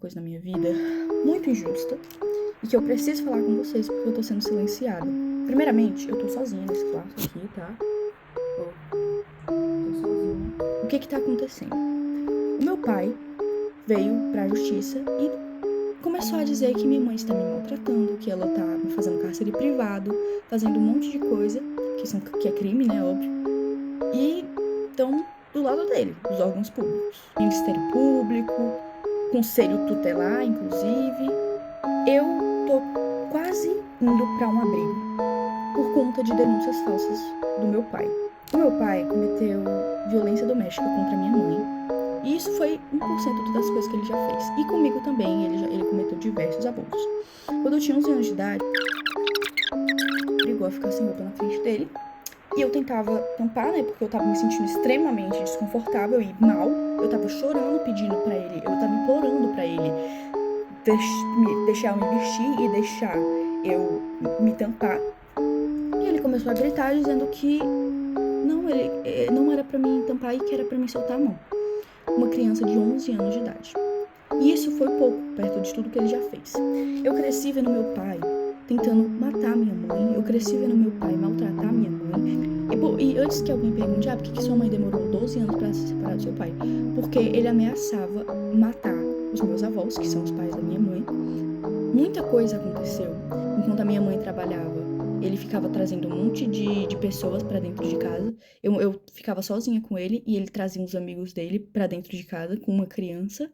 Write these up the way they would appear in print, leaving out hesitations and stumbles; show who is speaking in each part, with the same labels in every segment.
Speaker 1: coisa na minha vida muito injusta e que eu preciso falar com vocês porque eu tô sendo silenciada. Primeiramente, eu tô sozinha nesse quarto aqui, tá? Tô sozinha. O que tá acontecendo? O meu pai veio pra justiça e começou a dizer que minha mãe está me maltratando, que ela tá me fazendo cárcere privado, fazendo um monte de coisa, que é crime, né, óbvio. E estão do lado dele, os órgãos públicos. Ministério Público, Conselho Tutelar, inclusive. Eu tô quase indo pra um abrigo por conta de denúncias falsas do meu pai. O meu pai cometeu violência doméstica contra minha mãe. E isso foi 1% das coisas que ele já fez. E comigo também, ele cometeu diversos abusos. Quando eu tinha 11 anos de idade, brigou a ficar sem roupa na frente dele. E eu tentava tampar, né? Porque eu tava me sentindo extremamente desconfortável e mal. Eu tava chorando, pedindo pra ele, eu tava implorando pra ele deixar eu me vestir e deixar eu me tampar. E ele começou a gritar dizendo que não era pra mim tampar e que era pra mim soltar a mão. Uma criança de 11 anos de idade. E isso foi pouco, perto de tudo que ele já fez. Eu cresci vendo meu pai tentando matar minha mãe. Eu cresci vendo meu pai maltratar minha mãe. E antes que alguém pergunte, por que sua mãe demorou 12 anos pra se separar do seu pai? Porque ele ameaçava matar os meus avós, que são os pais da minha mãe. Muita coisa aconteceu. Enquanto a minha mãe trabalhava, ele ficava trazendo um monte de pessoas pra dentro de casa. Eu ficava sozinha com ele e ele trazia uns amigos dele pra dentro de casa com uma criança,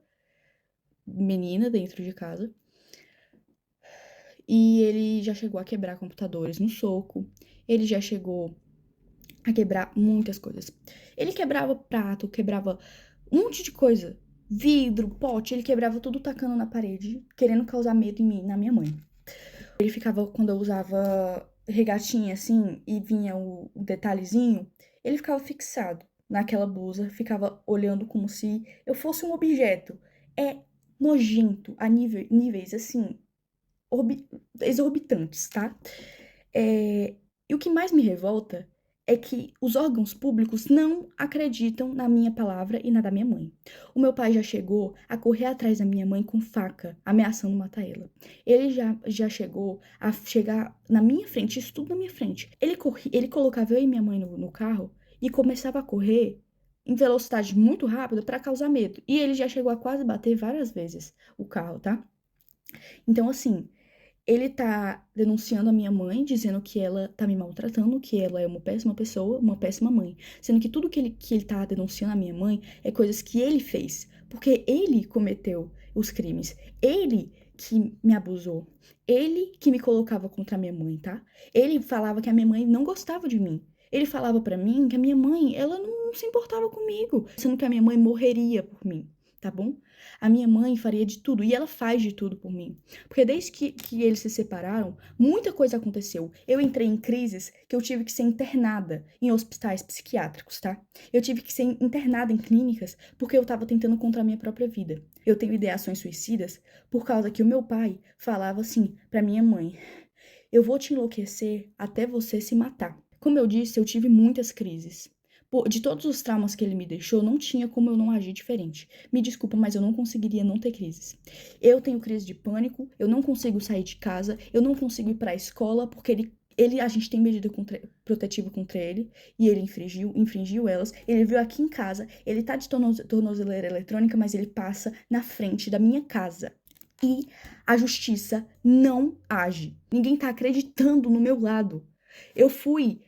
Speaker 1: menina dentro de casa. E ele já chegou a quebrar computadores no soco. Ele já chegou a quebrar muitas coisas. Ele quebrava prato, quebrava um monte de coisa. Vidro, pote, ele quebrava tudo tacando na parede, querendo causar medo em mim, na minha mãe. Ele ficava, quando eu usava regatinha assim, e vinha o detalhezinho, ele ficava fixado naquela blusa, ficava olhando como se eu fosse um objeto. É nojento a níveis assim, exorbitantes, tá? E o que mais me revolta é que os órgãos públicos não acreditam na minha palavra e na da minha mãe. O meu pai já chegou a correr atrás da minha mãe com faca, ameaçando matar ela. Ele já chegou a chegar na minha frente, isso tudo na minha frente. Ele colocava eu e minha mãe no carro e começava a correr em velocidade muito rápida para causar medo. E ele já chegou a quase bater várias vezes o carro, tá? Então, assim, ele tá denunciando a minha mãe, dizendo que ela tá me maltratando, que ela é uma péssima pessoa, uma péssima mãe. Sendo que tudo que ele tá denunciando a minha mãe é coisas que ele fez. Porque ele cometeu os crimes. Ele que me abusou. Ele que me colocava contra a minha mãe, tá? Ele falava que a minha mãe não gostava de mim. Ele falava pra mim que a minha mãe, ela não se importava comigo, sendo que a minha mãe morreria por mim, tá bom? A minha mãe faria de tudo, e ela faz de tudo por mim. Porque desde que eles se separaram, muita coisa aconteceu. Eu entrei em crises que eu tive que ser internada em hospitais psiquiátricos, tá? Eu tive que ser internada em clínicas porque eu tava tentando contra a minha própria vida. Eu tenho ideações suicidas por causa que o meu pai falava assim pra minha mãe: eu vou te enlouquecer até você se matar. Como eu disse, eu tive muitas crises. De todos os traumas que ele me deixou, não tinha como eu não agir diferente. Me desculpa, mas eu não conseguiria não ter crises. Eu tenho crise de pânico, eu não consigo sair de casa, eu não consigo ir pra escola, porque a gente tem medida protetiva contra ele, e ele infringiu elas. Ele veio aqui em casa, ele tá de tornozeleira eletrônica, mas ele passa na frente da minha casa. E a justiça não age. Ninguém tá acreditando no meu lado. Eu fui